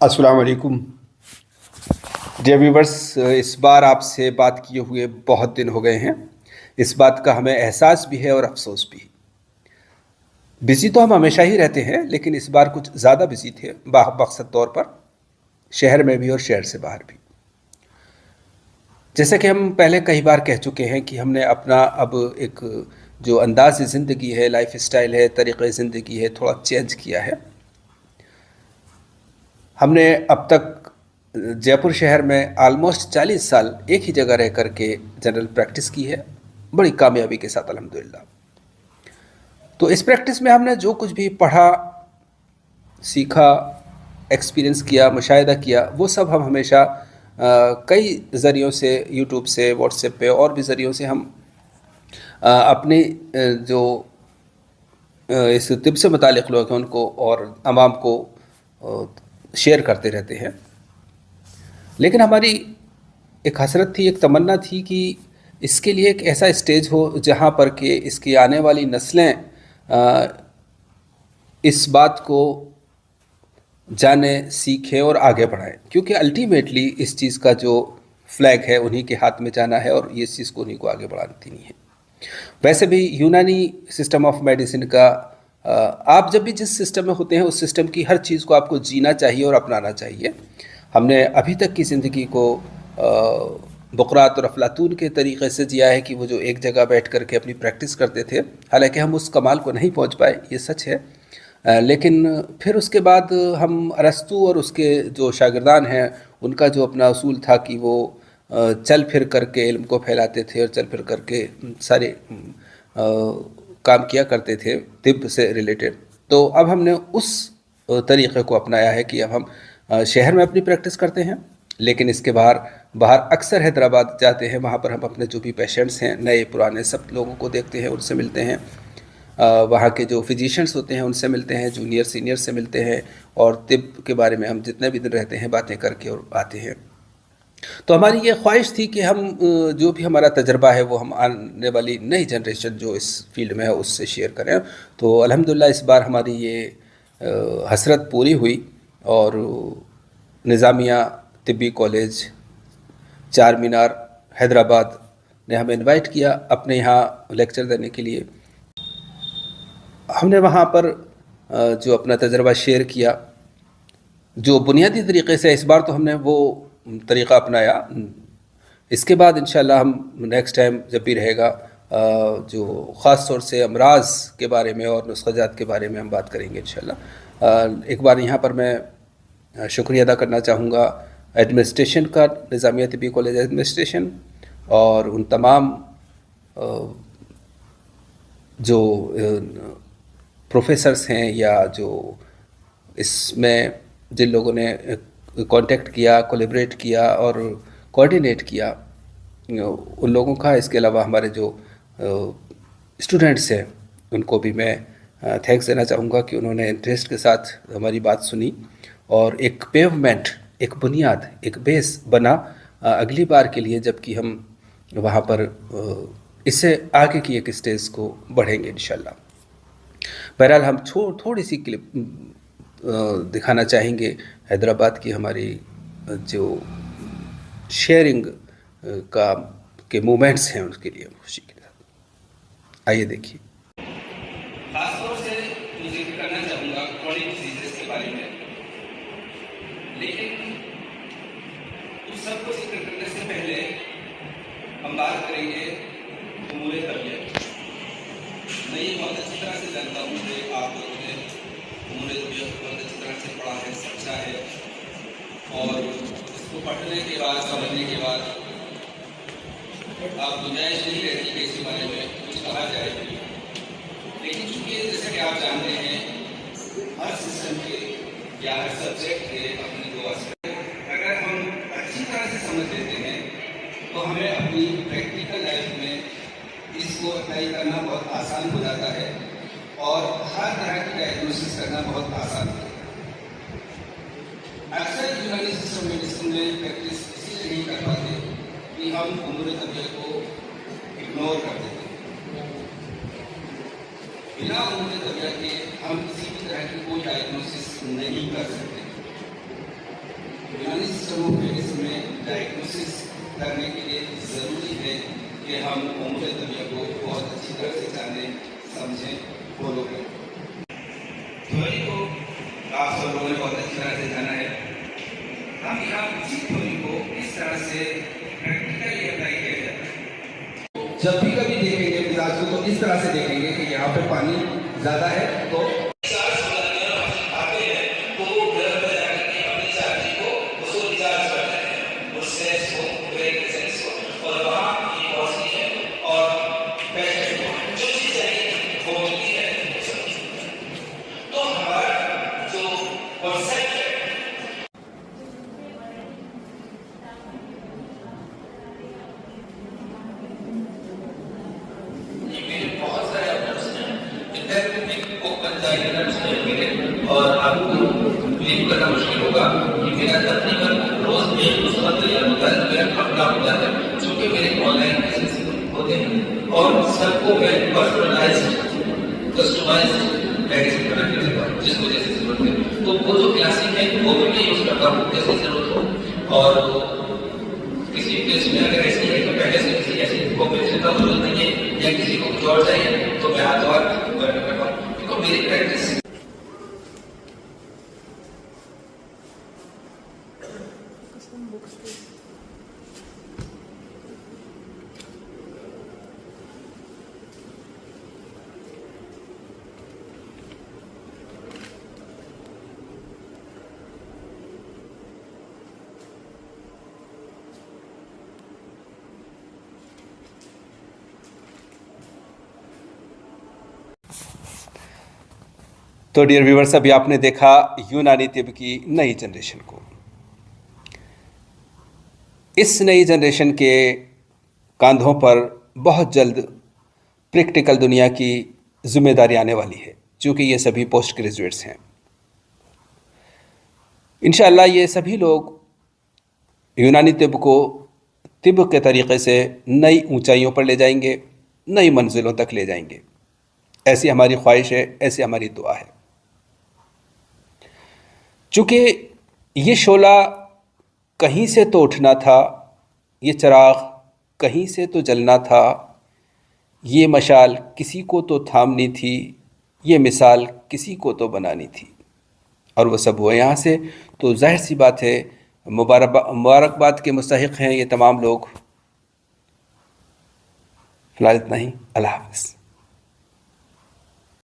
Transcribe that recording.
अस्सलाम वालेकुम dear viewers. इस बार आपसे बात किए हुए बहुत दिन हो गए हैं। इस बात का हमें एहसास भी है और अफसोस भी। बिज़ी तो हम हमेशा ही रहते हैं, लेकिन इस बार कुछ ज़्यादा बिज़ी थे मकसद तौर पर, शहर में भी और शहर से बाहर भी। जैसे कि हम पहले कई बार कह चुके हैं कि हमने अपना अब एक जो अंदाज़ ज़िंदगी है, लाइफ स्टाइल है, तरीक़े ज़िंदगी है, थोड़ा चेंज किया है। हमने अब तक जयपुर शहर में ऑलमोस्ट 40 साल एक ही जगह रह कर के जनरल प्रैक्टिस की है, बड़ी कामयाबी के साथ अल्हम्दुलिल्लाह। तो इस प्रैक्टिस में हमने जो कुछ भी पढ़ा, सीखा, एक्सपीरियंस किया, मुशाहिदा किया, वो सब हम हमेशा कई ज़रियों से, यूट्यूब से, व्हाट्सएप पे और भी ज़रियों से हम अपनी जो इस तिब से मुतालिक लोग हैं उनको और आवाम को शेयर करते रहते हैं। लेकिन हमारी एक हसरत थी, एक तमन्ना थी कि इसके लिए एक ऐसा स्टेज हो जहाँ पर कि इसकी आने वाली नस्लें इस बात को जाने, सीखें और आगे बढ़ाएं, क्योंकि अल्टीमेटली इस चीज़ का जो फ्लैग है उन्हीं के हाथ में जाना है और ये इस चीज़ को उन्हीं को आगे बढ़ानी है। वैसे भी यूनानी सिस्टम ऑफ मेडिसिन का आप जब भी जिस सिस्टम में होते हैं उस सिस्टम की हर चीज़ को आपको जीना चाहिए और अपनाना चाहिए। हमने अभी तक की ज़िंदगी को बुकरात और अफलातून के तरीक़े से जिया है कि वो जो एक जगह बैठ कर के अपनी प्रैक्टिस करते थे, हालांकि हम उस कमाल को नहीं पहुंच पाए, ये सच है। लेकिन फिर उसके बाद हम अरस्तू और उसके जो शागिर्दान हैं उनका जो अपना उसूल था कि वो चल फिर करके इल्म को फैलाते थे और चल फिर करके सारे काम किया करते थे तिब से रिलेटेड। तो अब हमने उस तरीक़े को अपनाया है कि अब हम शहर में अपनी प्रैक्टिस करते हैं, लेकिन इसके बाहर बाहर अक्सर हैदराबाद जाते हैं। वहाँ पर हम अपने जो भी पेशेंट्स हैं, नए पुराने, सब लोगों को देखते हैं, उनसे मिलते हैं। वहाँ के जो फिजिशियंस होते हैं उनसे मिलते हैं, जूनियर सीनियर से मिलते हैं, और तिब के बारे में हम जितने भी दिन रहते हैं बातें करके और आते हैं। तो हमारी ये ख्वाहिश थी कि हम जो भी हमारा तजर्बा है वो हम आने वाली नई जनरेशन जो इस फील्ड में है उससे शेयर करें। तो अल्हम्दुलिल्लाह इस बार हमारी ये हसरत पूरी हुई और निज़ामिया तिब्बी कॉलेज चार मीनार हैदराबाद ने हमें इनवाइट किया अपने यहाँ लेक्चर देने के लिए। हमने वहाँ पर जो अपना तजर्बा शेयर किया, जो बुनियादी तरीक़े से इस बार तो हमने वो तरीक़ा अपनाया। इसके बाद इंशाल्लाह हम नेक्स्ट टाइम जब भी रहेगा जो ख़ास तौर से अमराज के बारे में और नुस्ख़ाजात के बारे में हम बात करेंगे इंशाल्लाह। एक बार यहाँ पर मैं शुक्रिया अदा करना चाहूँगा एडमिनिस्ट्रेशन का, निज़ामिया तिब्बी कॉलेज एडमिनिस्ट्रेशन, और उन तमाम जो प्रोफेसर्स हैं या जो इसमें जिन लोगों ने कांटेक्ट किया, कोलैबोरेट किया और कोऑर्डिनेट किया, उन लोगों का। इसके अलावा हमारे जो स्टूडेंट्स हैं उनको भी मैं थैंक्स देना चाहूँगा कि उन्होंने इंटरेस्ट के साथ हमारी बात सुनी और एक पेवमेंट, एक बुनियाद, एक बेस बना अगली बार के लिए, जबकि हम वहाँ पर इससे आगे की एक स्टेज को बढ़ेंगे इंशाल्लाह। बहरहाल हम थोड़ी सी क्लिप दिखाना चाहेंगे हैदराबाद की हमारी जो शेयरिंग का के मोमेंट्स हैं उसके लिए खुशी के साथ। आइए देखिए। खास तौर से मुझे करना चाहूँगा क्रॉनिक डिजीजेस के बारे में, लेकिन उस सबको जिक्र करने से पहले हम बात करेंगे उमूरे तबीयत। मैं ये बहुत अच्छी तरह से जानता हूँ कि आप लोगों ने उमूरे तबीयत को बहुत अच्छी तरह से पढ़ा है, समझा है, और इसको पढ़ने के बाद, समझने के बाद आप गुंजाइश नहीं रहती कि इसके बारे में कुछ कहा जाए। लेकिन चूँकि जैसे कि आप जानते हैं हर सिस्टम के या हर सब्जेक्ट के अपने दो एस्पेक्ट, अगर हम अच्छी तरह से समझ लेते हैं तो हमें अपनी प्रैक्टिकल लाइफ में इसको अप्लाई करना बहुत आसान हो जाता है और हर तरह की डायग्नोसिस करना बहुत आसान होता है। अक्सर यूनानी सिस्टम मेडिसिन में प्रैक्टिस इसलिए नहीं कर पाते कि हम उम्र तबीयत को इग्नोर कर देते हैं। बिना उम्र तबीयत के हम किसी भी तरह की कोई डायग्नोसिस नहीं कर सकते। सिस्टम ऑफ मेडिसिन में डायग्नोसिस करने के लिए ज़रूरी है कि हम उम्र तबियत को बहुत अच्छी तरह से जानें, समझें, फॉलो करें। थ्योरी को आप सब लोगों ने बहुत अच्छी तरह से जाना है। हम यहाँ उसी थ्योरी को इस तरह से प्रैक्टिकली अप्लाई किया जाता है। जब भी कभी देखेंगे मिजाज को तो इस तरह से देखेंगे कि यहाँ पे पानी ज़्यादा है तो और आपको बिलीव करना मुश्किल होगा कि मेरा तकरीबन रोज में उसका तैयार होता है, मेरा अपना होता है, चूंकि मेरे ऑनलाइन बिजनेस होते हैं और सबको मैं पर्सनलाइज कस्टमाइज मेडिसिन बनाने देता हूँ जिसको जैसे जरूरत है। तो वो जो क्लासिक है वो भी मैं यूज करता हूँ जैसे जरूरत हो। और किसी केस में अगर ऐसी है तो पहले से किसी ऐसी कॉम्बिनेशन का जरूरत नहीं है या किसी को कुछ और चाहिए तो मैं हाथ और करता हूँ, क्योंकि मेरी प्रैक्टिस तो डियर व्यूवर्स, अभी आपने देखा यूनानी तिब की नई जनरेशन को। इस नई जनरेशन के कंधों पर बहुत जल्द प्रैक्टिकल दुनिया की जिम्मेदारी आने वाली है, क्योंकि ये सभी पोस्ट ग्रेजुएट्स हैं। इंशाअल्लाह ये सभी लोग यूनानी तिब को तिब के तरीक़े से नई ऊंचाइयों पर ले जाएंगे, नई मंजिलों तक ले जाएंगे। ऐसी हमारी ख्वाहिश है, ऐसी हमारी दुआ है। चूँकि ये शोला कहीं से तो उठना था, ये चिराग कहीं से तो जलना था, ये मशाल किसी को तो थामनी थी, ये मिसाल किसी को तो बनानी थी, और वो सब हुआ यहाँ से। तो जाहिर सी बात है मुबारकबाद के मुस्तहिक़ हैं ये तमाम लोग। फ़िलहाल इतना ही। अल्लाह हाफ़िज़।